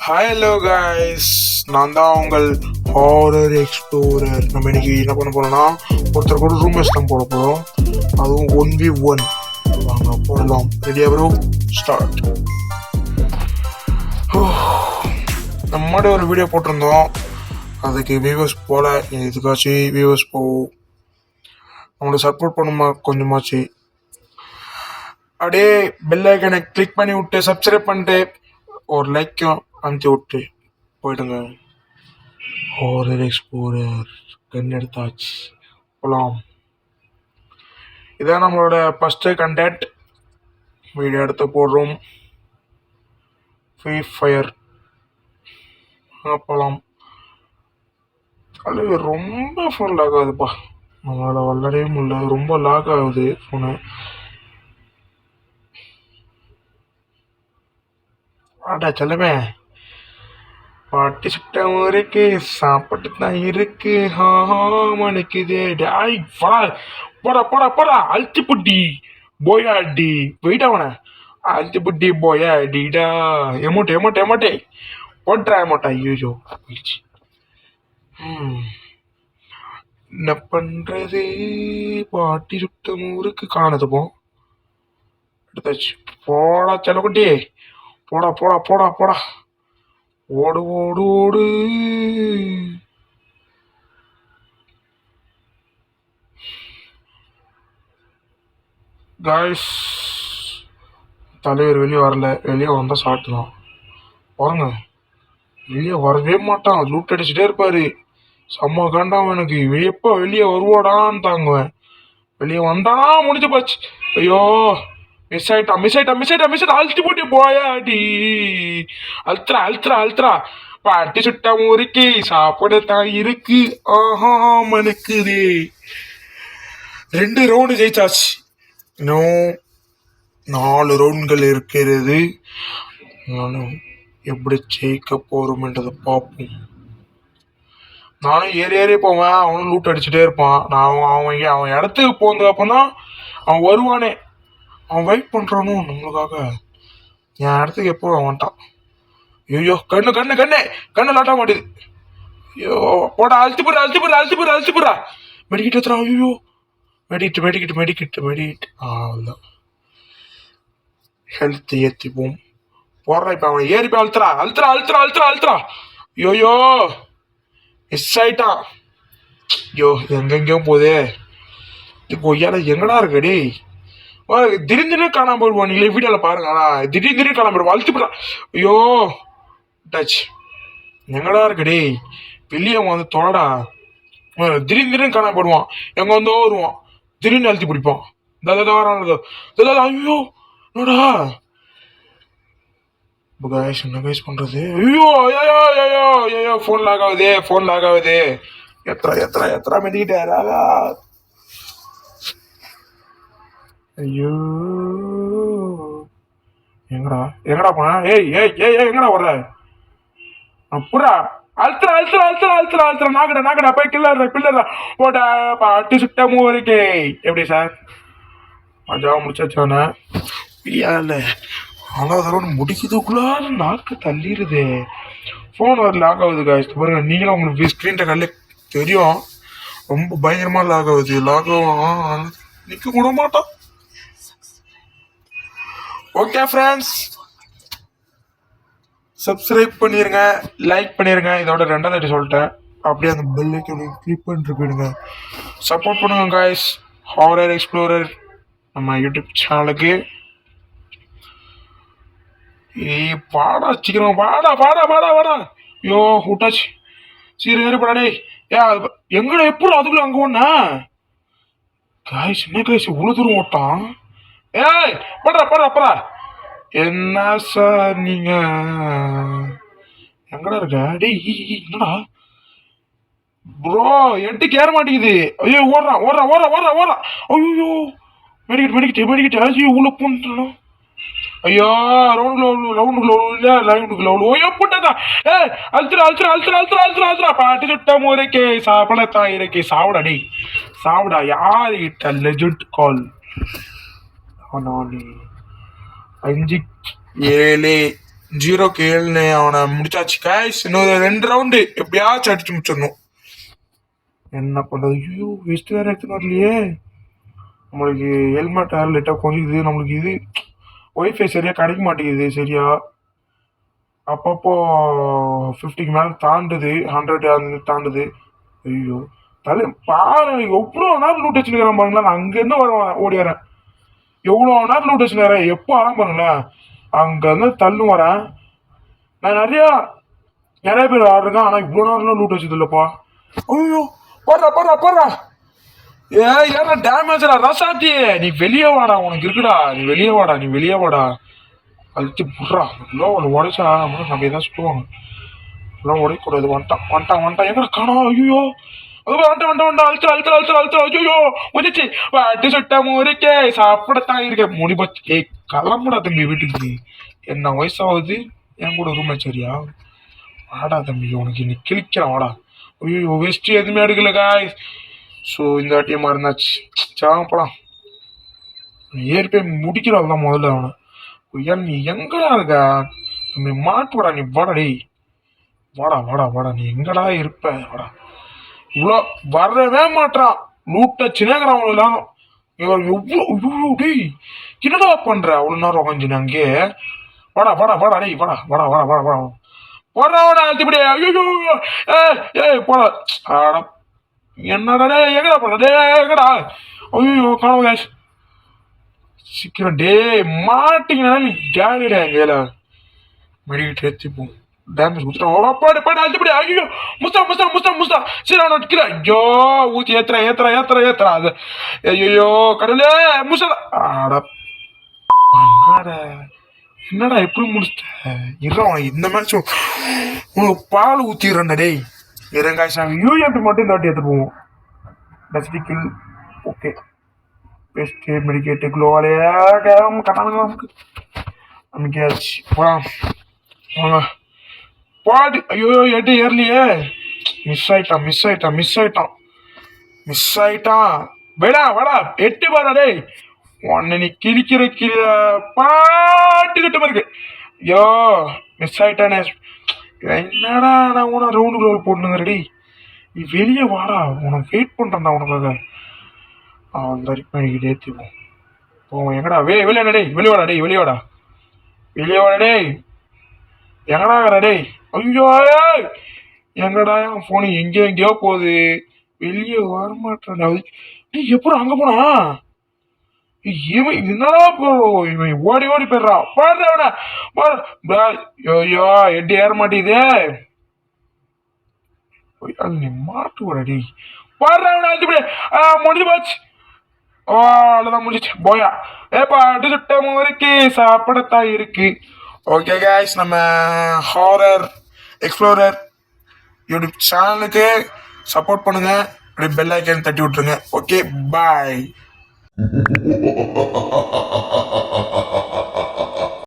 Hi hello guys, நான் தான் உங்கள் ஹாரர் எக்ஸ்ப்ளோரர். நம்ம இன்னைக்கு என்ன பண்ண போறோம்னா, ஒருத்தர் கூட ரூம் எஸ்டம் போட போகிறோம். அதுவும் 1v1. வாங்க போடலாம். ரெடியா ப்ரோ? ஸ்டார்ட். நம்ம முன்னாடி ஒரு வீடியோ போட்டிருந்தோம், அதுக்கு வியூவர்ஸ் போல. எதுக்காச்சும் வியூவர்ஸ் போகும், அவங்களுக்கு சப்போர்ட் பண்ணுமா கொஞ்சமாச்சு. அப்படியே பெல் ஐக்கனை கிளிக் பண்ணி விட்டு சப்ஸ்கிரைப் பண்ணிட்டு ஒரு லைக்கும் அனுப்பிச்சி விட்டு போயிடுங்க. ஹாரர் எக்ஸ்ப்ளோரர் கன் எடுத்தாச்சு, போகலாம். இதான் நம்மளோட ஃபஸ்ட்டு கண்டென்ட். வீடியோ எடுத்து போடுறோம். ஃப்ரீ ஃபயர் போகலாம். அது ரொம்ப ஃபோன் லாக் ஆகுதுப்பா, நம்மளால் விளாடவே முடியல. ரொம்ப லாக் ஆகுது ஃபோனு. ஆடா செல்லமே, பாட்டி சுட்டம் இருக்கு, சாப்பிட்டு தான் இருக்கு, மணிக்குது. டாய் போடா போடா போடா, அழுத்தி புட்டி போயாடி போயிட்டாவன. அழுத்தி புட்டி போயாடிடா. Emote emote எமோட்டே போட்டுறா எமோட்டா. ஐயோ போயிடுச்சு. என்ன பண்றது, பாட்டி சுட்டம் ஊருக்கு காணதுப்போம். எடுத்தாச்சு. போடா செல்லக்குட்டி, போடா போடா போடா போடா. ஓடு ஓடு ஓடு. காய்ஸ், தலைவர் வெளியே வரல. வெளியே வந்தால் ஷார்ட் தான். பாருங்க, வெளியே வரவே மாட்டான். லூட் அடிச்சுட்டே இருப்பாரு. செம்ம காண்டாம் எனக்கு. எப்போ வெளியே வருவாடான்னு தாங்குவேன். வெளியே வந்தானா முடிஞ்சு போச்சு. ஐயோ, மிஸ் ஆயிட்டா மிஸ் ஆயிட்டா மிஸ் ஆயிட்டா மிஸ் ஆயிட்டா. அழுத்தி போட்டி போயாடி. அழுத்துறா அழுத்துறா அழுத்துறா. பாட்டி சுட்டா முறுக்கி சாப்பிட தான் இருக்கு, மனுக்குது. 2 ரவுண்டு ஜெயிச்சாச்சு. இன்னும் 4 ரவுண்டுகள் இருக்கிறது. நானும் எப்படி ஜெயிக்க போறோம் என்றதை பார்ப்போம். நானும் ஏறி ஏறி போவேன், அவனும் லூட் அடிச்சுட்டே இருப்பான். நான் அவன் இடத்துக்கு போனது அப்பதான் அவன் வருவானே. அவன் வெயிட் பண்றானோ நம்மளுக்காக. என் இடத்துக்கு எப்போ அவன் வந்துட்டான். ஐயோ, கண்ணு கண்ணு கண்ணு கண்ணு லாட்ட மாட்டேது. ஐயோ போடா, அழுத்தி போடுற அழுத்தி போடுற அழுத்தி போடுற அழுத்தி போடுறா. மெடிக்கிட்டு எடுத்துறான். ஐயோ, மெடிக்கிட்டு மெடிக்கிட்டு மெடிக்கிட்டு மெடிக்கிட்டு. அவ்வளோ ஹெல்த் ஏற்றிப்போம். போடுறா. இப்போ அவனை ஏறி போய் அழுத்துறா அழுத்துறா அழுத்துறா அழுத்துறா அழுத்துறா. ஐயோயோ, மிஸ் ஆயிட்டான். ஐயோ, எங்கெங்கயோ போதே. கொய்யால எங்கடா இருக்கடி? திடீர்னு காணாம போயிடுவான். நீங்களே வீடியோல பாருங்க. திடீர்னு காணாம போயிடுவான். அழுத்தி போடுறான். ஐயோ டச், எங்கடா இருக்கடி? வெளியே வந்து தொடடா. திடீர்னு காணாம போயிடுவான். எங்க வந்தோ வருவான். திடீர்னு அழுத்தி பிடிப்பான். ஐயோ என்னடா என்ன கைஸ் பண்றது? ஐயோ ஐயோ ஐயோ ஐயோ, போன் லாக் ஆகுது, போன் லாக் ஆகுது. எத்தனை எத்தனை எத்தனை மெடிக்கிட்டாரா? ஐயோ, எங்கடா எங்கடா போன? ஏய் ஏய் ஏய் எங்கடா வர்ற? புறா அழுத்துறா அழுத்துறா அழுத்துறா அழுத்துறா அழுத்துறா. நாகடா நாகடா போய் கில்லறா கில்லறா. போட்டா பாட்டு சுட்ட மூரிக்கே. எப்படி சார் மஜாவை முடிச்சாச்சானே? இல்ல, அதோட முடிக்கிறதுக்குள்ளார நாக்கு தள்ளிடுது. ஃபோன் வர லாக் ஆகுது காய்ச்சி பாருங்க. நீங்களும் உங்களுக்கு ஸ்க்ரீன் கல்ல தெரியும், ரொம்ப பயங்கரமா லாக் ஆகுது. லாக் ஆகும், நிற்க கூட மாட்டான். ஓகே ஃப்ரெண்ட்ஸ், சப்ஸ்கிரைப் பண்ணிருங்க, லைக் பண்ணிருங்க. இதோட 2வது வாட்டி சொல்லிட்டேன். அப்படியே அந்த பெல் ஐக்கனை கிளிக் பண்ணிட்டு போயிடுங்க. சப்போர்ட் பண்ணுங்க காய்ஸ். ஹாரர் எக்ஸ்ப்ளோரர் நம்ம யூடியூப் சேனலுக்கு. ஏய் பாடா, சீக்கிரம் பாடா பாடா பாடா பாடா. ஐயோ விட்டாச்சு. சரி ஏறுபடா. டேய் ஏ எங்கடா எப்படி அதுக்குள்ள அங்கே ஒண்ணா? காய்ஸ் என்ன காய்ஸ் இவ்வளோ தூரம் ஓட்டான்? ஏய் படுறா படுறா படுறா. என்ன சார் நீங்க எங்கடா இருக்க? டேய் என்னடா ப்ரோ, எட்டுக்கு ஏற மாட்டேங்குது. ஐயோ ஓடுறான் ஓடுறான் ஓடுறான் ஓடுறான் ஓடுறான். ஐயோ மெடிக்கிட்டு மெடிக்கிட்டு மெடிக்கிட்டு. ஐயோ உள்ள போன்றானோ. ஐயோ ரவுண்டுக்குள்ள ஐயோ புட்டதா. ஏ அழுத்துறா அழுத்துறா அழுத்துறா அழுத்துறா அழுத்துறா அழுத்துறா. பாட்டு சுட்ட முறைக்கே சாப்பிடத்தான் இருக்கே. சாவுடா டேய் சாவுடா. யாரு கிட்ட லெஜண்ட் கால்? நான் 5-7-0 அவனை முடிச்சாச்சு கைஸ். இன்னொரு 2 ரவுண்டு எப்படியாச்சும் அடிச்சு முடிச்சிடணும். என்ன பண்றது? ஐயோ வெஸ்ட் வேற எடுத்துன்னு வரலையே. நம்மளுக்கு ஹெல்மெட் லைட்டாக கொஞ்சம் நம்மளுக்கு இது ஒய்ஃபை சரியா கிடைக்க மாட்டேங்குது சரியா. அப்பப்போ 50க்கு மேலே தாண்டுது, 100 தாண்டுது. ஐயோ தலை பாரு, எவ்வளோ நேரம் லூட் வச்சுருக்கிறேன் பாருங்களேன். நான் அங்கேருந்து ஓடி வரேன். எவ்வளோ நேரம் லூட் வச்சுருக்கிறேன். எப்போ வரேன் பாருங்களேன். அங்கேருந்து தள்ளு வரேன். நான் நிறைய பேர் ஆடுறேன். ஆனால் இவ்வளோ நேரம் லூட் வச்சது இல்லைப்பா. ஐயோ போடுறா ஏன்னா டேமேஜ்டா ரசாத்தி. நீ வெளியே வாடா, உனக்கு இருக்குடா. நீ வெளியே வாடா அழுத்தி புடுறா. எல்லாம் ஒன்று உடைச்சா நம்ம எதாவது சொல்லுவாங்க. எல்லாம் உடைக்கூடாது. வந்துட்டான் எங்கடா காணோம். ஐயோ அழுத்தா ஐயோ உதச்சு வாட்டி சுட்ட முறிக்கே சாப்பிடத்தான் இருக்கேன். முடிபச்சு கிளம்புடா தம்பி வீட்டுக்கு. என்ன வயசாகுது, என் கூட ரூம்ல சரியா. வாடா தம்பி, உனக்கு இன்னைக்கு கிழிக்கிறான் வாடா. ஐயோ வெஸ்ட் எதுவுமே எடுக்கல காய். ஸோ இந்த வாட்டியமா இருந்தாச்சு. சாப்பிடலாம் ஏறி போய் முடிக்கிறாள் தான் முதல்ல அவனை. நீ எங்கடா இருக்க தம்பி? மாட்டுவாடா நீ. வாடா டேய், வாடா நீ எங்கடா இருப்ப? வாடா. இவ்வளோ வரவே மாட்டான். நூட்டச்சுனேங்கிறான் அவ்வளோ நேரம். எவ்வளோ டேய் என்னடா பண்ற அவ்வளோ நேரம் உக்காஞ்சின அங்கே? வாடா டேய் வாடா போடா அழுத்திப்படி. ஐயோ போடா. ஆடா என்னடா டே எங்கடா போடா டே எங்கடா? ஐயோ காணும் கேஷ். சீக்கிரம் டே மாட்டிங்கன்னா நீ கேலிடா எங்கேல மெடிக்கிட்டு ஏற்றிப்போம். டேமேஜ் கொடுத்துட்டான். பாடு அழுத்திப்படி. ஐயோ முஸ்தா சரி அவனை வைக்கிறேன். ஐயோ ஊற்றி ஏத்துறா அது. ஐயோ கடவுளே முஸ்தா. ஆடா என்னடா எப்படி முடிச்சிட்ட? இல்லை உனக்கு இந்த மேட்ச் உனக்கு பால் ஊற்றிடுறேன்டா டேய். இரங்காய் சாமி யூஎம்பி மட்டும் இந்த வாட்டி எடுத்துட்டு போவோம். டஸ்டிக்கில் ஓகே. பெஸ்ட் மெடிக்கேட்டு க்ளோவாலே நமக்காச்சு போலாம் வாங்க பாடு. ஐயோ எட்டு ஏறலையே. மிஸ் ஆயிட்டான். வாடா 8 பாரா டேய். உன்னை நீ கிழிக்கிற பாட்டுக்கிட்ட இருக்கு. ஐயோ மிஸ் ஆயிட்டானே. என்னடா நான் உன ரவுண்டு க்ளோவ் போடணுங்கிறடி. நீ வெளியே வாடா, உனக்கு வெயிட் பண்றேன்டா உனக்காக. அவன் தரிப்பாடிக்கிட்டே ஏற்றிப்போம் போவோம். எங்கடா வெளியாடா டேய். வெளியே வாடா டேய். எங்கடா டேய். ஐயோ எங்கடா என் போனு எங்கேயோ போகுது. வெளியே வரமாட்டேன்டா. டேய் எப்படி அங்க போனா? இவன் என்னடா இவன் ஓடி போயிடுறான். பாடுறா ஐயோ எட்டி ஏற மாட்டேங்குதே. நீ மாட்டு வரடி. பாடுறா முடிஞ்சு போச்சு. அவ்வளோதான் முடிஞ்சிச்சு போயா. பாட்டு சுட்ட முறைக்கு சாப்பிடத்தான் இருக்கு. ஓகே கைஸ், நம்ம ஹாரர் எக்ஸ்ப்ளோரர் யூடியூப் சேனலுக்கு சப்போர்ட் பண்ணுங்க. அப்படியே பெல் ஐக்கான் தட்டி விட்டுருங்க. Okay bye.